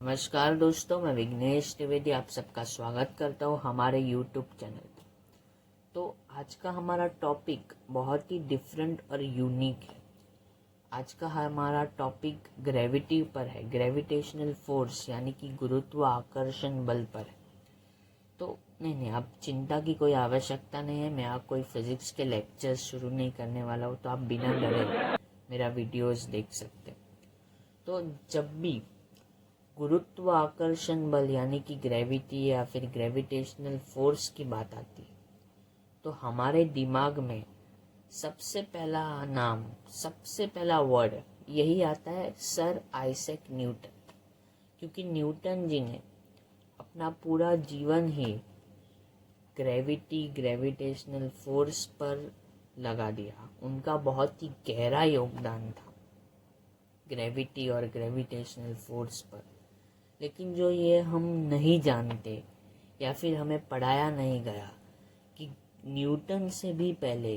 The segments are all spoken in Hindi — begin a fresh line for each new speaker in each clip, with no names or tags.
नमस्कार दोस्तों, मैं विघ्नेश त्रिवेदी आप सबका स्वागत करता हूँ हमारे YouTube चैनल पर। तो आज का हमारा टॉपिक बहुत ही डिफरेंट और यूनिक है। आज का हमारा टॉपिक ग्रेविटी पर है, ग्रेविटेशनल फोर्स यानी कि गुरुत्वाकर्षण बल पर है। तो नहीं, अब चिंता की कोई आवश्यकता नहीं है। मैं आपको कोई फिजिक्स के लेक्चर्स शुरू नहीं करने वाला हूँ, तो आप बिना डरे मेरा वीडियोस देख सकते हैं। तो जब भी गुरुत्वाकर्षण बल यानी कि ग्रेविटी या फिर ग्रेविटेशनल फोर्स की बात आती है तो हमारे दिमाग में सबसे पहला नाम, सबसे पहला वर्ड यही आता है, सर आइजैक न्यूटन। क्योंकि न्यूटन जी ने अपना पूरा जीवन ही ग्रेविटेशनल फोर्स पर लगा दिया। उनका बहुत ही गहरा योगदान था ग्रेविटी और ग्रेविटेशनल फोर्स पर। लेकिन जो ये हम नहीं जानते या फिर हमें पढ़ाया नहीं गया कि न्यूटन से भी पहले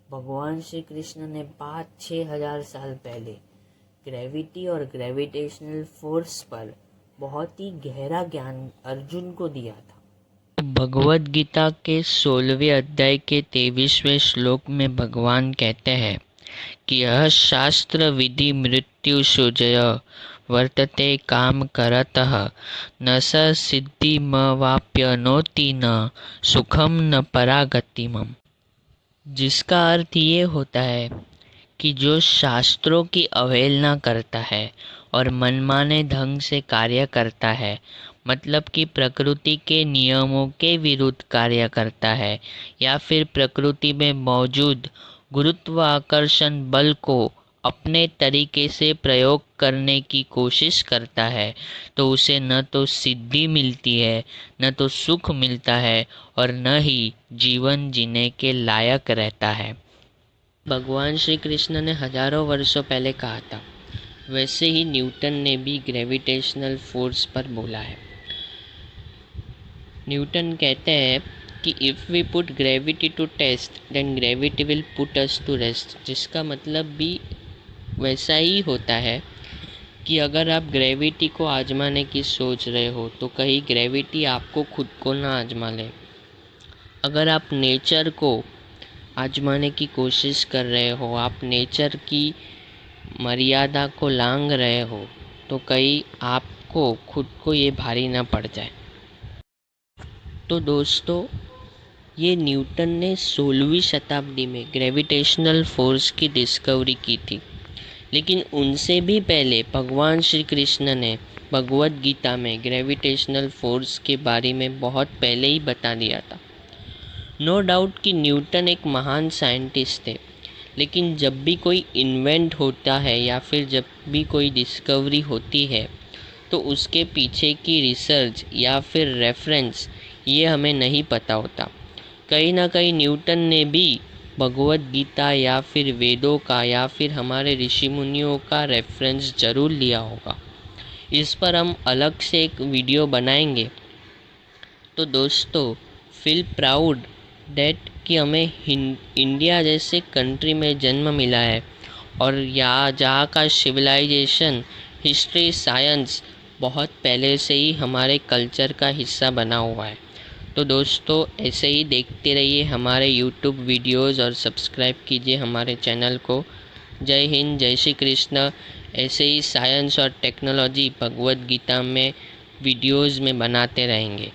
भगवान श्री कृष्ण ने 5-6 हजार साल पहले ग्रेविटी और ग्रेविटेशनल फोर्स पर बहुत ही गहरा ज्ञान अर्जुन को दिया था।
भगवद गीता के 16वें अध्याय के 23वें श्लोक में भगवान कहते हैं कि यह शास्त्र विधि मृत्यु सुजय वर्तते काम करतः न स सिद्धिमवाप्यनोति न सुखम न परागतिमम्। जिसका अर्थ ये होता है कि जो शास्त्रों की अवहेलना करता है और मनमाने ढंग से कार्य करता है, मतलब कि प्रकृति के नियमों के विरुद्ध कार्य करता है या फिर प्रकृति में मौजूद गुरुत्वाकर्षण बल को अपने तरीके से प्रयोग करने की कोशिश करता है, तो उसे न तो सिद्धि मिलती है, न तो सुख मिलता है और न ही जीवन जीने के लायक रहता है। भगवान श्री कृष्ण ने हजारों वर्षों पहले कहा था, वैसे ही न्यूटन ने भी ग्रेविटेशनल फोर्स पर बोला है। न्यूटन कहते हैं कि if we put gravity to test then gravity will put us to rest. जिसका मतलब भी वैसा ही होता है कि अगर आप ग्रेविटी को आजमाने की सोच रहे हो तो कहीं ग्रेविटी आपको खुद को ना आजमा ले। अगर आप नेचर को आजमाने की कोशिश कर रहे हो, आप नेचर की मर्यादा को लांघ रहे हो, तो कहीं आपको खुद को ये भारी ना पड़ जाए। तो दोस्तों, ये न्यूटन ने 16वीं शताब्दी में ग्रेविटेशनल फोर्स की डिस्कवरी की थी। लेकिन उनसे भी पहले भगवान श्री कृष्ण ने भगवद गीता में ग्रेविटेशनल फोर्स के बारे में बहुत पहले ही बता दिया था। नो डाउट कि न्यूटन एक महान साइंटिस्ट थे, लेकिन जब भी कोई इन्वेंट होता है या फिर जब भी कोई डिस्कवरी होती है तो उसके पीछे की रिसर्च या फिर रेफरेंस ये हमें नहीं पता होता। कहीं ना कहीं न्यूटन ने भी भगवद गीता या फिर वेदों का या फिर हमारे ऋषि मुनियों का रेफरेंस ज़रूर लिया होगा। इस पर हम अलग से एक वीडियो बनाएंगे। तो दोस्तों, फील प्राउड दैट कि हमें इंडिया जैसे कंट्री में जन्म मिला है और यहाँ जहाँ का सिविलाइजेशन, हिस्ट्री, साइंस बहुत पहले से ही हमारे कल्चर का हिस्सा बना हुआ है। तो दोस्तों, ऐसे ही देखते रहिए हमारे YouTube वीडियोस और सब्सक्राइब कीजिए हमारे चैनल को। जय हिंद, जय श्री कृष्ण। ऐसे ही साइंस और टेक्नोलॉजी भगवद गीता में वीडियोस में बनाते रहेंगे।